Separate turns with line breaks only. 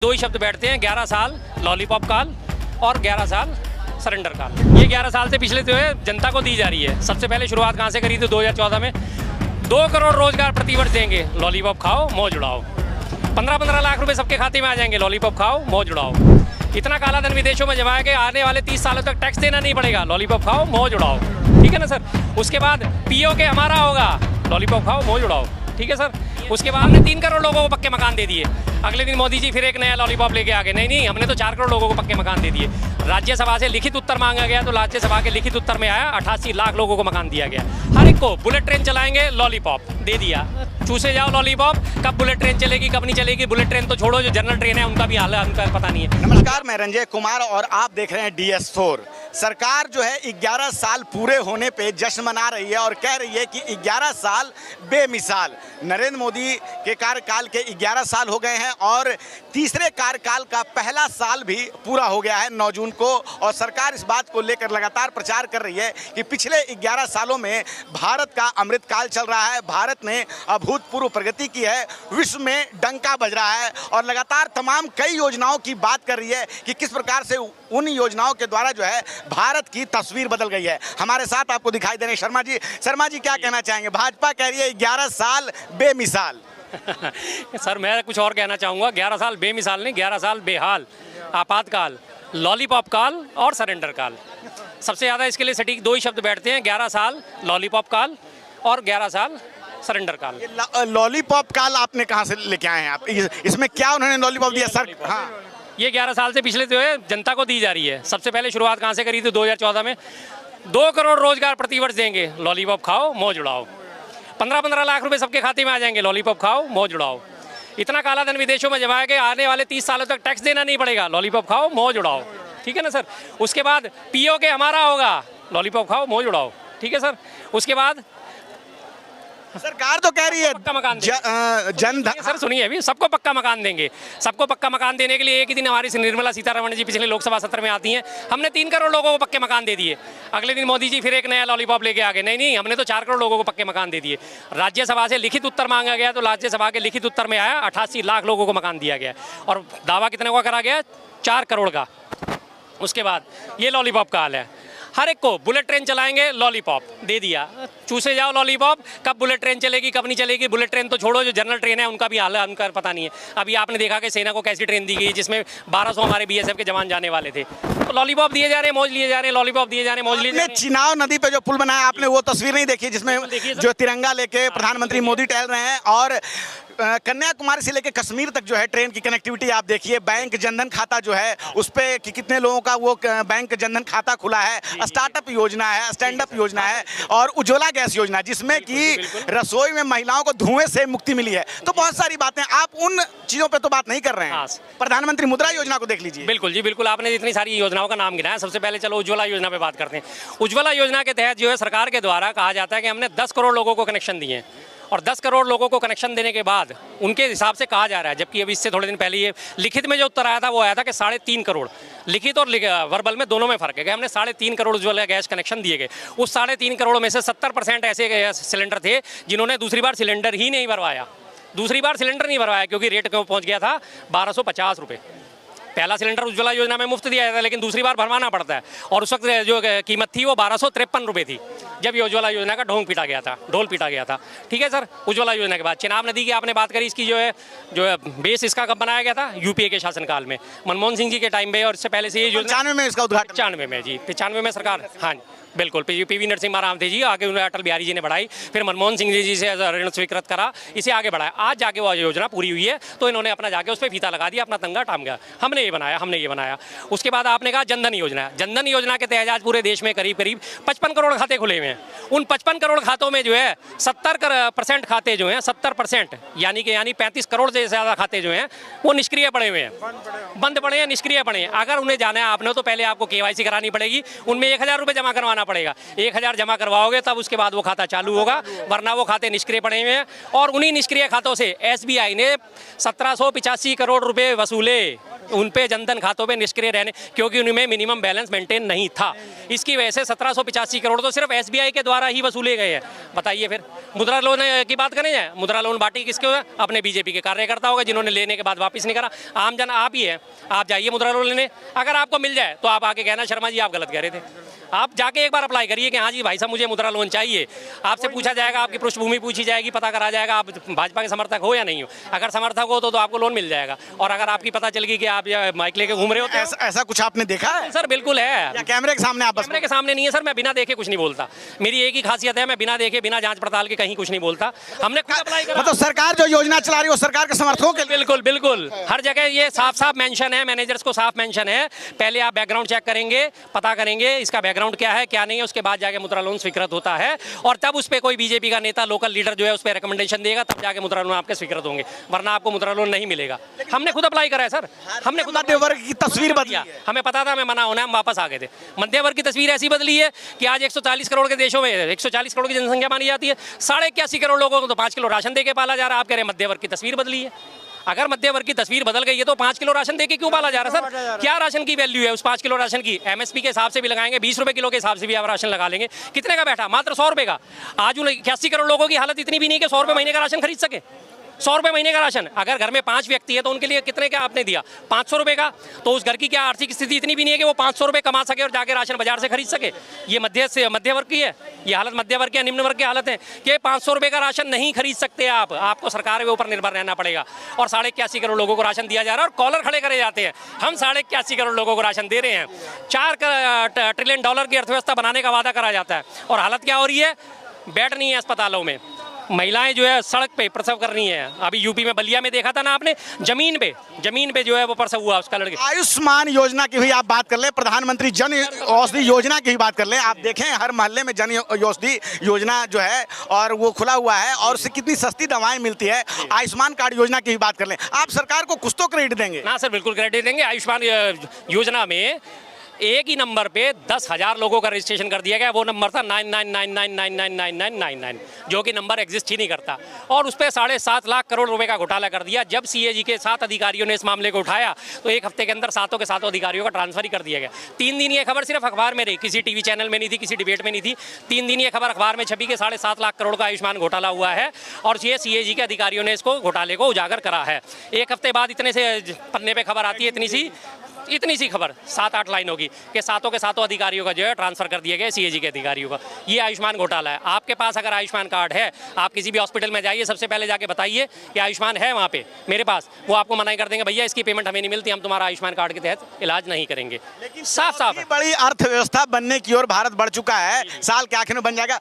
दो ही शब्द बैठते हैं, 11 साल लॉलीपॉप काल और 11 साल सरेंडर काल। ये 11 साल से पिछले जो है जनता को दी जा रही है। सबसे पहले शुरुआत कहाँ से करी थी? 2014 में 2 करोड़ रोजगार प्रतिवर्ष देंगे, लॉलीपॉप खाओ मौज उड़ाओ। 15-15 लाख रुपए सबके खाते में आ जाएंगे, लॉलीपॉप खाओ मौज उड़ाओ। इतना काला धन विदेशों में जमाया कि आने वाले 30 सालों तक टैक्स देना नहीं पड़ेगा, लॉलीपॉप खाओ मौज उड़ाओ। ठीक है ना सर। उसके बाद पीओके हमारा होगा, लॉलीपॉप खाओ मौज उड़ाओ। ठीक है सर। उसके बाद हमने 3 करोड़ लोगों को पक्के मकान दे दिए। अगले दिन मोदी जी फिर एक नया लॉलीपॉप लेके आ गए, नहीं हमने तो 4 करोड़ लोगों को पक्के मकान दे दिए। राज्यसभा से लिखित उत्तर मांगा गया तो राज्यसभा के लिखित उत्तर में आया 88 लाख लोगों को मकान दिया गया। हर एक को बुलेट ट्रेन चलाएंगे, लॉलीपॉप दे दिया। चूसे जाओ लॉलीपॉप, कब बुलेट ट्रेन चलेगी कब नहीं चलेगी। बुलेट ट्रेन तो छोड़ो, जो जनरल ट्रेन है उनका भी हाल उनका पता नहीं है।
नमस्कार, मैं रंजय कुमार और आप देख रहे हैं DS4। सरकार जो है 11 साल पूरे होने पे जश्न मना रही है और कह रही है कि 11 साल बेमिसाल। नरेंद्र मोदी के कार्यकाल के 11 साल हो गए हैं और तीसरे कार्यकाल का पहला साल भी पूरा हो गया है 9 जून को। और सरकार इस बात को लेकर लगातार प्रचार कर रही है कि पिछले 11 सालों में भारत का अमृतकाल चल रहा है, भारत ने अभूतपूर्व प्रगति की है, विश्व में डंका बज रहा है और लगातार तमाम कई योजनाओं की बात कर रही है कि किस प्रकार से उन योजनाओं के द्वारा जो है भारत की तस्वीर बदल गई है। हमारे साथ आपको दिखाई दे रहे हैं शर्मा जी क्या कहना चाहेंगे? भाजपा कह रही है 11 साल बेमिसाल।
सर मैं कुछ और कहना चाहूँगा, 11 साल बेमिसाल नहीं, 11 साल बेहाल, आपातकाल, लॉलीपॉप काल और सरेंडर काल। सबसे ज़्यादा इसके लिए सटीक 2 ही शब्द बैठते हैं, 11 साल लॉलीपॉप काल और 11 साल सरेंडर काल।
लॉलीपॉप काल आपने कहाँ से लेके आए हैं आप? इसमें क्या उन्होंने लॉलीपॉप दिया सर? हाँ,
ये 11 साल से पिछले जो है जनता को दी जा रही है। सबसे पहले शुरुआत कहाँ से करी थी? 2014 में 2 करोड़ रोजगार प्रतिवर्ष देंगे, लॉलीपॉप खाओ मौज उड़ाओ। 15-15 लाख रुपए सबके खाते में आ जाएंगे, लॉलीपॉप खाओ मौज उड़ाओ। इतना काला धन विदेशों में जमाया कि आने वाले 30 सालों तक टैक्स देना नहीं पड़ेगा, लॉलीपॉप खाओ मौज उड़ाओ। ठीक है ना सर। उसके बाद पीओके हमारा होगा, लॉलीपॉप खाओ मौज उड़ाओ। ठीक है सर। उसके बाद
सरकार तो कह रही है
पक्का मकान
जनधन।
सर सुनिए, अभी सबको पक्का मकान देंगे। सबको पक्का मकान देने के लिए एक ही दिन हमारी निर्मला सीतारमण जी पिछले लोकसभा सत्र में आती हैं, हमने 3 करोड़ लोगों को पक्के मकान दे दिए। अगले दिन मोदी जी फिर एक नया लॉलीपॉप लेके आ गए, नहीं हमने तो 4 करोड़ लोगों को पक्के मकान दे दिए। राज्यसभा से लिखित उत्तर मांगा गया तो राज्यसभा के लिखित उत्तर में आया 88 लाख लोगों को मकान दिया गया और दावा कितने का करा गया? 4 करोड़ का। उसके बाद ये लॉलीपॉप का हाल है। हर एक को बुलेट ट्रेन चलाएंगे, लॉलीपॉप दे दिया। चूसे जाओ लॉलीपॉप, कब बुलेट ट्रेन चलेगी कब नहीं चलेगी। बुलेट ट्रेन तो छोड़ो, जो जनरल ट्रेन है उनका भी हाल है उनका पता नहीं है। अभी आपने देखा कि सेना को कैसी ट्रेन दी गई जिसमें 1200 हमारे BSF के जवान जाने वाले थे। तो लॉलीपॉप दिए जा रहे हैं, मौज लिए जा रहे हैं, लॉलीपॉप दिए जा रहे हैं, मौज लिए जा रहे हैं।
चिनाव नदी पे जो पुल बनाया आपने वो तस्वीर नहीं देखी जिसमें जो तिरंगा लेके प्रधानमंत्री मोदी टहल रहे हैं और कन्याकुमारी से लेकर कश्मीर तक जो है ट्रेन की कनेक्टिविटी आप देखिए। बैंक जनधन खाता जो है उस पे कि कितने लोगों का वो बैंक जनधन खाता खुला है। स्टार्टअप योजना है, स्टैंड अप योजना है और उज्ज्वला गैस योजना जिसमें कि रसोई में महिलाओं को धुएं से मुक्ति मिली है। तो बहुत सारी बातें, आप उन चीजों पे तो बात नहीं कर रहे हैं। प्रधानमंत्री मुद्रा योजना को देख लीजिए।
बिल्कुल जी बिल्कुल, आपने इतनी सारी योजनाओं का नाम गिनाया। सबसे पहले चलो उज्ज्वला योजना पे बात करते हैं। उज्ज्वला योजना के तहत जो है सरकार के द्वारा कहा जाता है कि हमने 10 करोड़ लोगों को कनेक्शन दिए और 10 करोड़ लोगों को कनेक्शन देने के बाद उनके हिसाब से कहा जा रहा है, जबकि अभी इससे थोड़े दिन पहले ये लिखित में जो उत्तर आया था वो आया था कि 3.5 करोड़। लिखित और वर्बल में दोनों में फर्क है कि हमने 3.5 करोड़ उज्ज्वला गैस कनेक्शन दिए गए। उस 3.5 करोड़ में से 70% ऐसे गैस सिलेंडर थे जिन्होंने दूसरी बार सिलेंडर ही नहीं भरवाया। दूसरी बार सिलेंडर नहीं भरवाया क्योंकि रेट क्यों पहुँच गया था 1250 रुपये। पहला सिलेंडर उज्ज्वला योजना में मुफ्त दिया जाता है लेकिन दूसरी बार भरवाना पड़ता है और उस वक्त जो कीमत थी वो 1253 रुपये थी जब ये उज्ज्वला योजना का ढोल पीटा गया था। ठीक है सर। उज्ज्वला योजना के बाद चिनाब नदी की आपने बात करी, इसकी जो है बेस इसका कब बनाया गया था? UPA के शासनकाल में, मनमोहन सिंह जी के टाइम पे। और इससे पहले से ये योजना
95 में इसका उद्घाटन
95 में जी 95 में सरकार, हाँ बिल्कुल PV नरसिम्हा राव थे जी, आगे उन्हें अटल बिहारी जी ने बढ़ाई, फिर मनमोहन सिंह जी से ऋण स्वीकृत करा, इसे आगे बढ़ाया। आज जाके वो योजना पूरी हुई है तो इन्होंने अपना जाके उस पर फीता लगा दिया, अपना तंगा टाम गया, हमने ये बनाया। उसके बाद आपने कहा जनधन योजना। जनधन योजना के तहत आज पूरे देश में करीब 55 करोड़ खाते खुले हुए हैं। उन 55 करोड़ खातों में जो है 70% खाते जो हैं 70% यानी 35 करोड़ से ज़्यादा खाते जो हैं वो निष्क्रिय पड़े हुए हैं, बंद पड़े हैं, निष्क्रिय पड़े हैं। अगर उन्हें जाना है आपने तो पहले आपको KYC करानी पड़ेगी, उनमें 1000 रुपये जमा करवाना पड़ेगा। 1000 जमा करवाओगे तब उसके बाद वो खाता चालू होगा, वरना वो खाते निष्क्रिय पड़े हुए हैं। और उन्हीं निष्क्रिय खातों से SBI ने 1785 करोड़ रुपए वसूले उन पे जनधन खातों पे निष्क्रिय रहने, क्योंकि उनमें मिनिमम बैलेंस मेंटेन नहीं था। इसकी वजह से 1785 करोड़ तो सिर्फ SBI के द्वारा ही वसूले गए हैं। बताइए फिर मुद्रा लोन की बात करें जाए, मुद्रा लोन बांटी किसके हुआ? अपने बीजेपी के कार्यकर्ता होगा जिन्होंने लेने के बाद वापस नहीं करा। आम जन आप ही है, आप जाइए मुद्रा लोन लेने, अगर आपको मिल जाए तो आप आके कहना शर्मा जी आप गलत कह रहे थे। आप जाके एक बार अप्लाई करिए कि हाँ जी भाई साहब मुझे मुद्रा लोन चाहिए। आपसे पूछा जाएगा, आपकी पृष्ठभूमि पूछी जाएगी, पता करा जाएगा आप भाजपा के समर्थक हो या नहीं हो। अगर समर्थक हो तो आपको लोन मिल जाएगा, और अगर आपकी पता चल गई कि आप माइक लेके घूम रहे हो तो
ऐसा कुछ आपने देखा है?
सर बिल्कुल है।
या कैमरे के सामने? आप
कैमरे के सामने नहीं है सर, मैं बिना देखे कुछ नहीं बोलता। मेरी एक ही खासियत है, मैं बिना देखे बिना जांच पड़ताल के कहीं कुछ नहीं बोलता। हमने खुद अप्लाई करा।
मतलब सरकार जो योजना चला रही है वो सरकार के समर्थकों के लिए?
बिल्कुल बिल्कुल, हर जगह ये साफ साफ मेंशन है, मैनेजर्स को साफ मेंशन है। पहले आप बैकग्राउंड चेक करेंगे, पता करेंगे इसका बैकग्राउंड क्या है क्या नहीं है, उसके बाद जाके मुद्रा लोन स्वीकृत होता है। और तब उस पर कोई बीजेपी का नेता, लोकल लीडर जो है उस पर रिकमेंडेशन देगा, तब जाके मुद्रा लोन आपके स्वीकृत होंगे, वरना आपको मुद्रा लोन नहीं मिलेगा। हमने खुद अप्लाई करा है सर, हमने खुद
मध्य वर्ग की तस्वीर बदली है।
हमें पता था हमें मना होना है, हम वापस आ गए थे। मध्य वर्ग की तस्वीर ऐसी बदली है कि आज 140 करोड़ के देशों में 140 करोड़ की जनसंख्या मानी जाती है, 81.5 करोड़ लोगों को तो 5 किलो राशन देके पाला जा रहा है। आप कह रहे हैं मध्य वर्ग की तस्वीर बदली है। अगर मध्य वर्ग की तस्वीर बदल गई है तो 5 किलो राशन देके क्यों पाला जा रहा है सर? क्या राशन की वैल्यू है उस 5 किलो राशन की? MSP के हिसाब से भी लगाएंगे, 20 रुपए किलो के हिसाब से भी आप राशन लगा लेंगे, कितने का बैठा? मात्र 100 रुपए का। आज उन 81 करोड़ लोगों की हालत इतनी भी नहीं कि 100 रुपए महीने का राशन खरीद सके। 100 रुपए महीने का राशन, अगर घर में 5 व्यक्ति है तो उनके लिए कितने का आपने दिया? 500 रुपए का। तो उस घर की क्या आर्थिक स्थिति इतनी भी नहीं है कि वो 500 रुपए कमा सके और जाके राशन बाजार से खरीद सके। ये मध्य वर्ग की है, ये हालत मध्य वर्ग की, निम्न वर्ग की हालत है कि 500 रुपए का राशन नहीं खरीद सकते आप। आपको सरकार के ऊपर निर्भर रहना पड़ेगा। और 81.5 करोड़ लोगों को राशन दिया जा रहा है और कॉलर खड़े करे जाते हैं। हम 81.5 करोड़ लोगों को राशन दे रहे हैं। 4 ट्रिलियन डॉलर की अर्थव्यवस्था बनाने का वादा करा जाता है, और हालत क्या हो रही है? बेड नहीं है अस्पतालों में, महिलाएं जो है सड़क पे प्रसव कर रही हैं। अभी यूपी में बलिया में देखा था ना आपने, जमीन पे जो है वो प्रसव हुआ उसका लड़के।
आयुष्मान योजना की भी आप बात कर ले, प्रधानमंत्री जन औषधि योजना की भी बात कर ले। आप देखें हर मोहल्ले में जन औषधि योजना जो है और वो खुला हुआ है, और उससे कितनी सस्ती दवाएं मिलती है। आयुष्मान कार्ड योजना की भी बात कर ले। आप सरकार को कुछ तो क्रेडिट देंगे
ना सर? बिल्कुल क्रेडिट देंगे। आयुष्मान योजना में एक ही नंबर पे 10,000 लोगों का रजिस्ट्रेशन कर दिया गया। वो नंबर था 9999999999, जो कि नंबर एग्जिस्ट ही नहीं करता। और उस पर 7.5 लाख करोड़ रुपए का घोटाला कर दिया। जब CAG के 7 अधिकारियों ने इस मामले को उठाया तो एक हफ्ते के अंदर 7 के 7 अधिकारियों का ट्रांसफर ही कर दिया गया। 3 दिन ये खबर सिर्फ अखबार में रही, किसी टीवी चैनल में नहीं थी, किसी डिबेट में नहीं थी। 3 दिन ये खबर अखबार में छपी कि 7.5 लाख करोड़ का आयुष्मान घोटाला हुआ है, और ये CAG के अधिकारियों ने इसको घोटाले को उजागर करा है। एक हफ्ते बाद इतने से पन्ने पे खबर आती है, इतनी सी खबर 7-8 लाइन होगी कि 7 के 7 अधिकारियों का जो है ट्रांसफर कर दिया गया CAG के अधिकारियों का। ये आयुष्मान घोटाला है। आपके पास अगर आयुष्मान कार्ड है, आप किसी भी हॉस्पिटल में जाइए, सबसे पहले जाके बताइए कि आयुष्मान है वहाँ पे मेरे पास, वो आपको मनाही कर देंगे, भैया इसकी पेमेंट हमें नहीं मिलती, हम तुम्हारा आयुष्मान कार्ड के तहत इलाज नहीं करेंगे। साफ साफ
बड़ी अर्थव्यवस्था बनने की ओर भारत बढ़ चुका है। साल के आखिर में बन जाएगा।